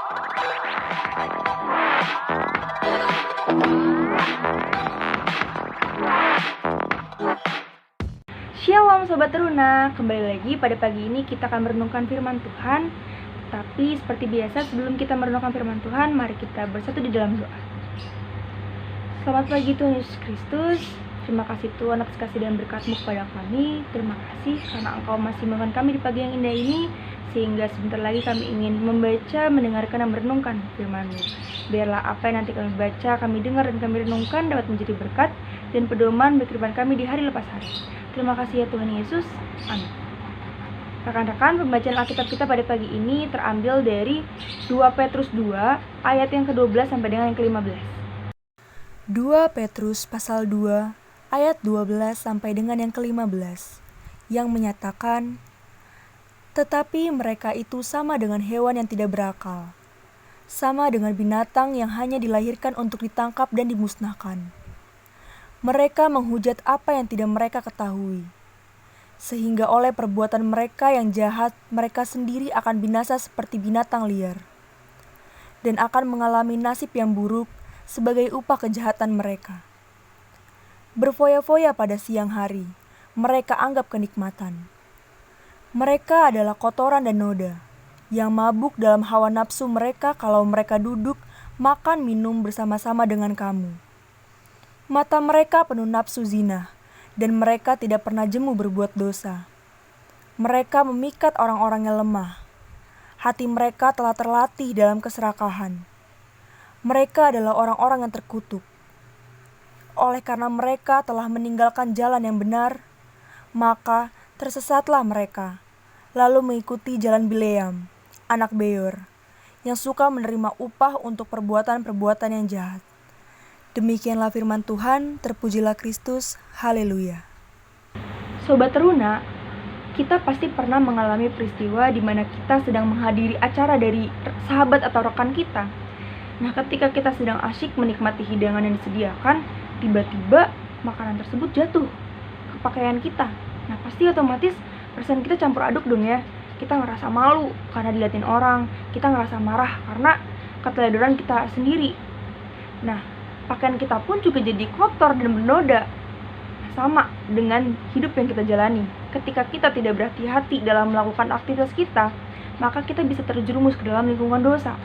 Shalom Sobat Teruna, kembali lagi pada pagi ini kita akan merenungkan firman Tuhan. Tapi seperti biasa sebelum kita merenungkan firman Tuhan, mari kita bersatu di dalam doa. Selamat pagi Tuhan Yesus Kristus. Terima kasih Tuhan atas kasih dan berkat-Mu kepada kami. Terima kasih karena Engkau masih menemukan kami di pagi yang indah ini, sehingga sebentar lagi kami ingin membaca, mendengarkan, dan merenungkan firman-Mu. Biarlah apa yang nanti kami baca, kami dengar, dan kami renungkan dapat menjadi berkat dan pedoman bagi kehidupan kami di hari lepas hari. Terima kasih ya Tuhan Yesus. Amin. Rekan-rekan, pembacaan Alkitab kita pada pagi ini terambil dari 2 Petrus 2 ayat yang ke-12 sampai dengan yang ke-15. 2 Petrus pasal 2 ayat 12 sampai dengan yang ke-15 yang menyatakan, "Tetapi mereka itu sama dengan hewan yang tidak berakal, sama dengan binatang yang hanya dilahirkan untuk ditangkap dan dimusnahkan. Mereka menghujat apa yang tidak mereka ketahui, sehingga oleh perbuatan mereka yang jahat, mereka sendiri akan binasa seperti binatang liar, dan akan mengalami nasib yang buruk sebagai upah kejahatan mereka. Berfoya-foya pada siang hari, mereka anggap kenikmatan. Mereka adalah kotoran dan noda, yang mabuk dalam hawa nafsu mereka kalau mereka duduk, makan, minum bersama-sama dengan kamu. Mata mereka penuh nafsu zina, dan mereka tidak pernah jemu berbuat dosa. Mereka memikat orang-orang yang lemah. Hati mereka telah terlatih dalam keserakahan. Mereka adalah orang-orang yang terkutuk. Oleh karena mereka telah meninggalkan jalan yang benar, maka tersesatlah mereka, lalu mengikuti jalan Bileam, anak Beor, yang suka menerima upah untuk perbuatan-perbuatan yang jahat. Demikianlah firman Tuhan, terpujilah Kristus, haleluya." Sobat Teruna, kita pasti pernah mengalami peristiwa di mana kita sedang menghadiri acara dari sahabat atau rekan kita. Nah, ketika kita sedang asyik menikmati hidangan yang disediakan, tiba-tiba makanan tersebut jatuh ke pakaian kita. Nah, pasti otomatis perasaan kita campur aduk dong ya. Kita ngerasa malu karena dilihatin orang, kita ngerasa marah karena keteledoran kita sendiri. Nah, pakaian kita pun juga jadi kotor dan bernoda. Sama dengan hidup yang kita jalani. Ketika kita tidak berhati-hati dalam melakukan aktivitas kita, maka kita bisa terjerumus ke dalam lingkungan dosa.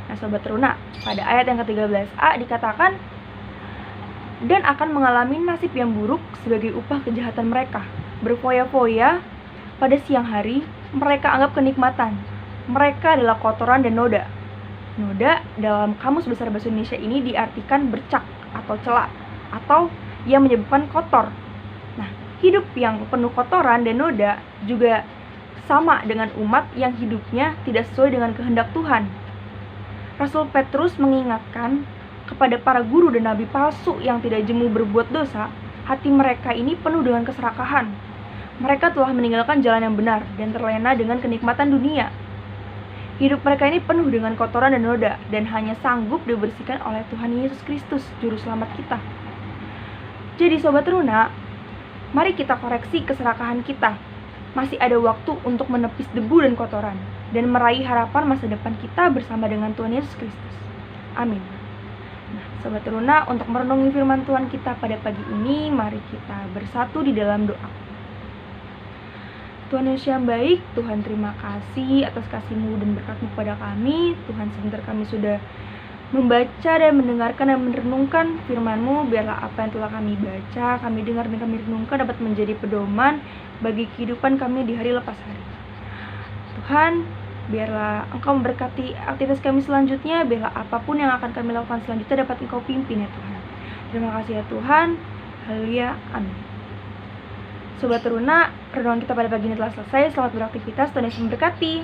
Nah, Sobat Teruna, pada ayat yang ke-13a dikatakan, "Dan akan mengalami nasib yang buruk sebagai upah kejahatan mereka. Berfoya-foya pada siang hari, mereka anggap kenikmatan. Mereka adalah kotoran dan noda." Noda dalam Kamus Besar Bahasa Indonesia ini diartikan bercak atau celak atau yang menyebabkan kotor. Nah, hidup yang penuh kotoran dan noda juga sama dengan umat yang hidupnya tidak sesuai dengan kehendak Tuhan. Rasul Petrus mengingatkan kepada para guru dan nabi palsu yang tidak jemu berbuat dosa, hati mereka ini penuh dengan keserakahan. Mereka telah meninggalkan jalan yang benar dan terlena dengan kenikmatan dunia. Hidup mereka ini penuh dengan kotoran dan noda, dan hanya sanggup dibersihkan oleh Tuhan Yesus Kristus, Juru Selamat kita. Jadi Sobat Teruna, mari kita koreksi keserakahan kita. Masih ada waktu untuk menepis debu dan kotoran, dan meraih harapan masa depan kita bersama dengan Tuhan Yesus Kristus. Amin. Nah, Sobat Teruna, untuk merenungi firman Tuhan kita pada pagi ini, mari kita bersatu di dalam doa. Tuhan Yesus yang baik, Tuhan terima kasih atas kasih-Mu dan berkat-Mu kepada kami. Tuhan, sebentar kami sudah membaca dan mendengarkan dan merenungkan firman-Mu. Biarlah apa yang telah kami baca, kami dengar dan kami renungkan dapat menjadi pedoman bagi kehidupan kami di hari lepas hari. Tuhan, biarlah Engkau memberkati aktivitas kami selanjutnya. Biarlah apapun yang akan kami lakukan selanjutnya dapat Engkau pimpin ya Tuhan. Terima kasih ya Tuhan. Haleluya. Amin. Sobat Teruna, renungan kita pada pagi ini telah selesai. Selamat beraktivitas, Tuhan Yesus memberkati.